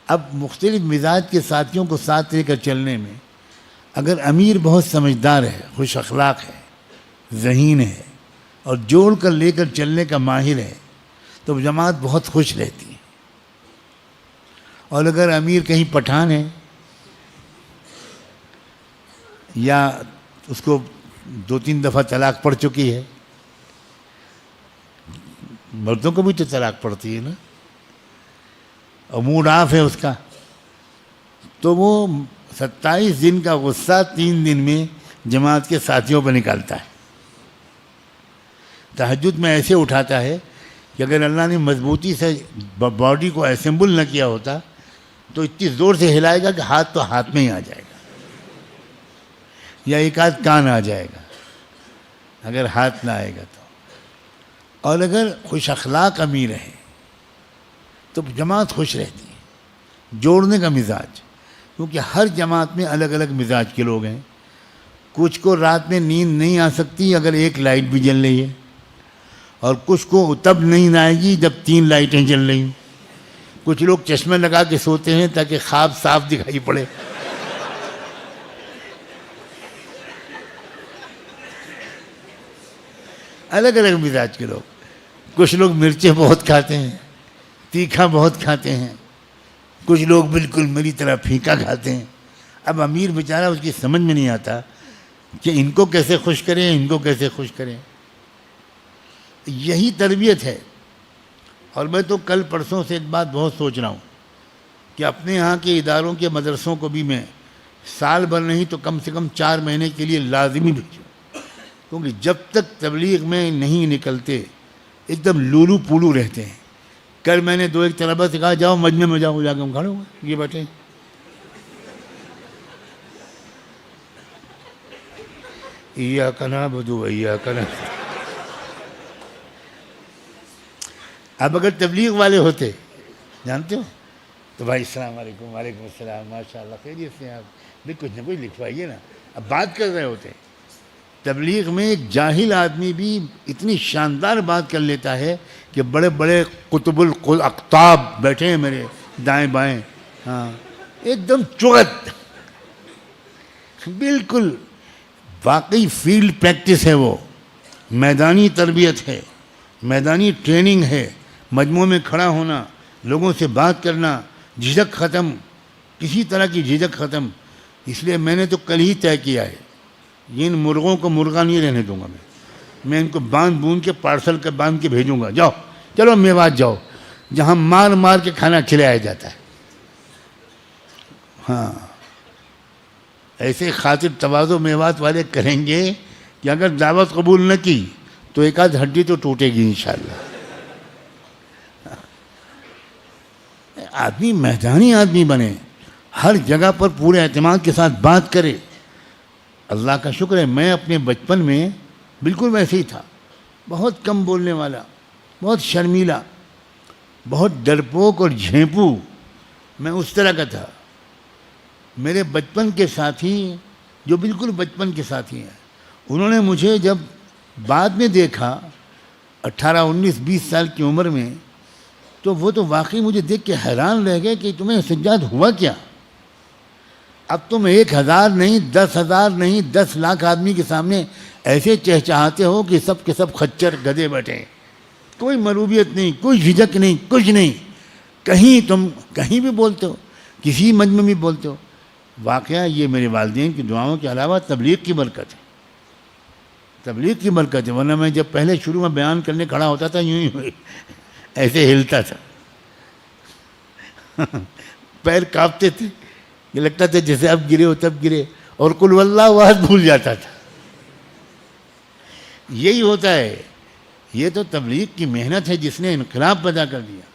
اب مختلف مزاج کے ساتھیوں کو ساتھ لے کر چلنے میں اگر امیر بہت سمجھدار ہے، خوش اخلاق ہے، ذہین ہے اور جوڑ کر لے کر چلنے کا ماہر ہے تو جماعت بہت خوش رہتی ہے. اور اگر امیر کہیں پٹھان ہے یا اس کو 2-3 دفعہ طلاق پڑ چکی ہے، مردوں کو بھی تو طلاق پڑتی ہے نا، اور موڈ آف ہے اس کا، تو وہ 27 دن کا غصہ 3 دن میں جماعت کے ساتھیوں پہ نکالتا ہے. تہجد میں ایسے اٹھاتا ہے کہ اگر اللہ نے مضبوطی سے باڈی کو اسمبل نہ کیا ہوتا تو اتنی زور سے ہلائے گا کہ ہاتھ تو ہاتھ میں ہی آ جائے گا، یا ایک آدھ کان آ جائے گا اگر ہاتھ نہ آئے گا تو. اور اگر خوش اخلاق امیر ہے تو جماعت خوش رہتی ہے. جوڑنے کا مزاج، کیونکہ ہر جماعت میں الگ الگ مزاج کے لوگ ہیں. کچھ کو رات میں نیند نہیں آ سکتی اگر ایک لائٹ بھی جل رہی ہے، اور کچھ کو تب نیند آئے گی جب 3 لائٹیں جل رہی ہیں. کچھ لوگ چشمے لگا کے سوتے ہیں تاکہ خواب صاف دکھائی پڑے. الگ الگ مزاج کے لوگ. کچھ لوگ مرچیں بہت کھاتے ہیں، تیکھا بہت کھاتے ہیں. کچھ لوگ بالکل میری طرح پھیکا کھاتے ہیں. اب امیر بیچارہ اس کی سمجھ میں نہیں آتا کہ ان کو کیسے خوش کریں، ان کو کیسے خوش کریں. یہی تربیت ہے. اور میں تو کل پرسوں سے ایک بات بہت سوچ رہا ہوں کہ اپنے یہاں کے اداروں کے مدرسوں کو بھی میں سال بھر نہیں تو کم سے کم 4 مہینے کے لیے لازمی بھیجوں، کیونکہ جب تک تبلیغ میں نہیں نکلتے ایک دم لولو پولو رہتے ہیں. کل میں نے 2-1 طلبہ سے کہا جاؤ مجمع میں جاؤ، جا کے ہم کھڑے ہوں گے، یہ بیٹھے ایاک نعبد و ایاک نستعین. اب اگر تبلیغ والے ہوتے جانتے ہو تو بھائی السلام علیکم، وعلیکم السلام، ماشاء اللہ خیریت سے آپ بھی کچھ نہ کچھ لکھوائیے نا. اب بات کر رہے ہوتے. تبلیغ میں ایک جاہل آدمی بھی اتنی شاندار بات کر لیتا ہے کہ بڑے بڑے قطب الاقطاب بیٹھے ہیں میرے دائیں بائیں، ہاں ایک دم چغت، بالکل واقعی فیلڈ پریکٹس ہے، وہ میدانی تربیت ہے، میدانی ٹریننگ ہے. مجموعوں میں کھڑا ہونا، لوگوں سے بات کرنا، جھجک ختم، کسی طرح کی جھجک ختم. اس لیے میں نے تو کل ہی طے کیا ہے ان مرغوں کو مرغا نہیں رہنے دوں گا. میں ان کو باندھ بوند کے پارسل کے باندھ کے بھیجوں گا. جاؤ چلو میوات جاؤ، جہاں مار مار کے کھانا کھلایا جاتا ہے. ہاں ایسے خاطر تواضع میوات والے کریں گے کہ اگر دعوت قبول نہ کی تو ایک آدھ ہڈی تو ٹوٹے گی انشاءاللہ. آدمی میدانی آدمی بنے، ہر جگہ پر پورے اعتماد کے ساتھ بات کرے. اللہ کا شکر ہے میں اپنے بچپن میں بالکل ویسے ہی تھا، بہت کم بولنے والا، بہت شرمیلا، بہت ڈرپوک اور جھینپو. میں اس طرح کا تھا. میرے بچپن کے ساتھی جو بالکل بچپن کے ساتھی ہیں، انہوں نے مجھے جب بعد میں دیکھا 18, 19, 20 سال کی عمر میں، تو وہ تو واقعی مجھے دیکھ کے حیران رہ گئے کہ تمہیں سجاد ہوا کیا؟ اب تم 1000 نہیں، 10,000 نہیں، 10 لاکھ آدمی کے سامنے ایسے چہچہاتے ہو کہ سب کے سب خچر گدھے بیٹھے ہیں. کوئی مروبیت نہیں، کوئی جھجک نہیں، کچھ نہیں. کہیں تم کہیں بھی بولتے ہو، کسی مجمع میں بولتے ہو. واقعہ یہ میرے والدین کی دعاؤں کے علاوہ تبلیغ کی برکت ہے. تبلیغ کی برکت ہے. ورنہ میں جب پہلے شروع میں بیان کرنے کھڑا ہوتا تھا یوں ہی ایسے ہلتا تھا، پیر کانپتے تھے، یہ لگتا تھا جیسے اب گرے ہو تب گرے، اور قل واللہ احد بھول جاتا تھا. یہی ہوتا ہے. یہ تو تبلیغ کی محنت ہے جس نے انقلاب پیدا کر دیا،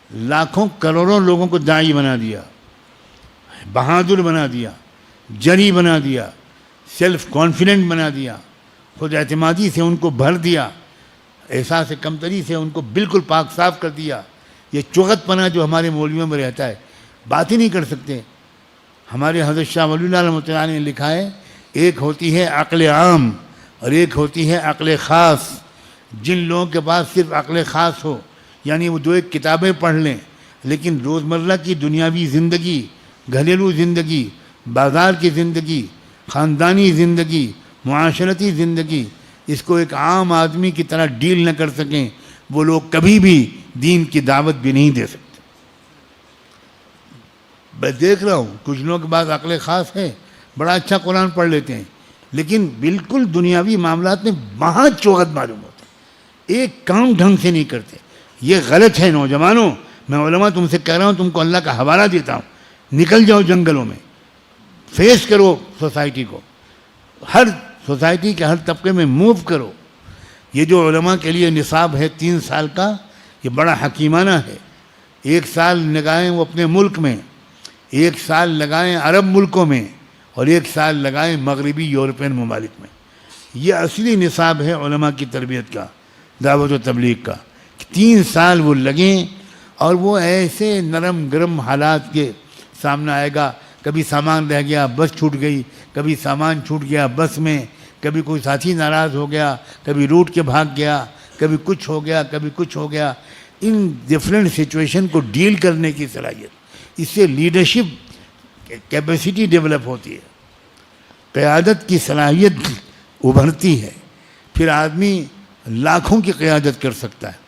لاکھوں کروڑوں لوگوں کو داعی بنا دیا، بہادر بنا دیا، جری بنا دیا، سیلف کانفیڈنٹ بنا دیا، خود اعتمادی سے ان کو بھر دیا، احساس کمتری سے ان کو بالکل پاک صاف کر دیا. یہ چغت پنا جو ہمارے مولویوں میں رہتا ہے، بات ہی نہیں کر سکتے. ہمارے حضرت شاہ ولی اللہ رحمۃ اللہ علیہ نے لکھا ہے ایک ہوتی ہے عقل عام اور ایک ہوتی ہے عقل خاص. جن لوگوں کے پاس صرف عقل خاص ہو، یعنی وہ 2-1 کتابیں پڑھ لیں، لیکن روزمرہ کی دنیاوی زندگی، گھریلو زندگی، بازار کی زندگی، خاندانی زندگی، معاشرتی زندگی، اس کو ایک عام آدمی کی طرح ڈیل نہ کر سکیں، وہ لوگ کبھی بھی دین کی دعوت بھی نہیں دے سکتے۔ میں دیکھ رہا ہوں کچھ لوگوں کے بعد عقل خاص ہے، بڑا اچھا قرآن پڑھ لیتے ہیں، لیکن بالکل دنیاوی معاملات میں بہت چوغت معلوم ہوتا ہے، ایک کام ڈھنگ سے نہیں کرتے۔ یہ غلط ہے نوجوانوں، میں علماء تم سے کہہ رہا ہوں، تم کو اللہ کا حوالہ دیتا ہوں، نکل جاؤ جنگلوں میں، فیس کرو سوسائٹی کو، ہر سوسائٹی کے ہر طبقے میں موو کرو۔ یہ جو علماء کے لیے نصاب ہے 3 سال کا، یہ بڑا حکیمانہ ہے۔ 1 سال لگائیں وہ اپنے ملک میں، 1 سال لگائیں عرب ملکوں میں، اور 1 سال لگائیں مغربی یورپین ممالک میں۔ یہ اصلی نصاب ہے علماء کی تربیت کا، دعوت و تبلیغ کا۔ 3 سال وہ لگیں، اور وہ ایسے نرم گرم حالات کے سامنے آئے گا، کبھی سامان رہ گیا، بس چھوٹ گئی، کبھی سامان چھوٹ گیا بس میں، کبھی کوئی ساتھی ناراض ہو گیا، کبھی روٹ کے بھاگ گیا، کبھی کچھ ہو گیا، کبھی کچھ ہو گیا۔ ان ڈفرینٹ سچویشن کو ڈیل کرنے کی صلاحیت، اس سے لیڈرشپ کیپیسٹی ڈیولپ ہوتی ہے، قیادت کی صلاحیت ابھرتی ہے، پھر آدمی لاکھوں کی قیادت کر سکتا ہے،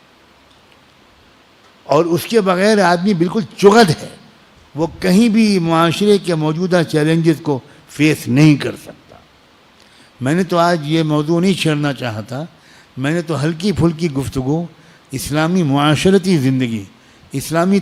اور اس کے بغیر آدمی بالکل چغد ہے، وہ کہیں بھی معاشرے کے موجودہ چیلنجز کو فیس نہیں کر سکتا۔ میں نے تو آج یہ موضوع نہیں چھیڑنا چاہا تھا، میں نے تو ہلکی پھلکی گفتگو اسلامی معاشرتی زندگی، اسلامی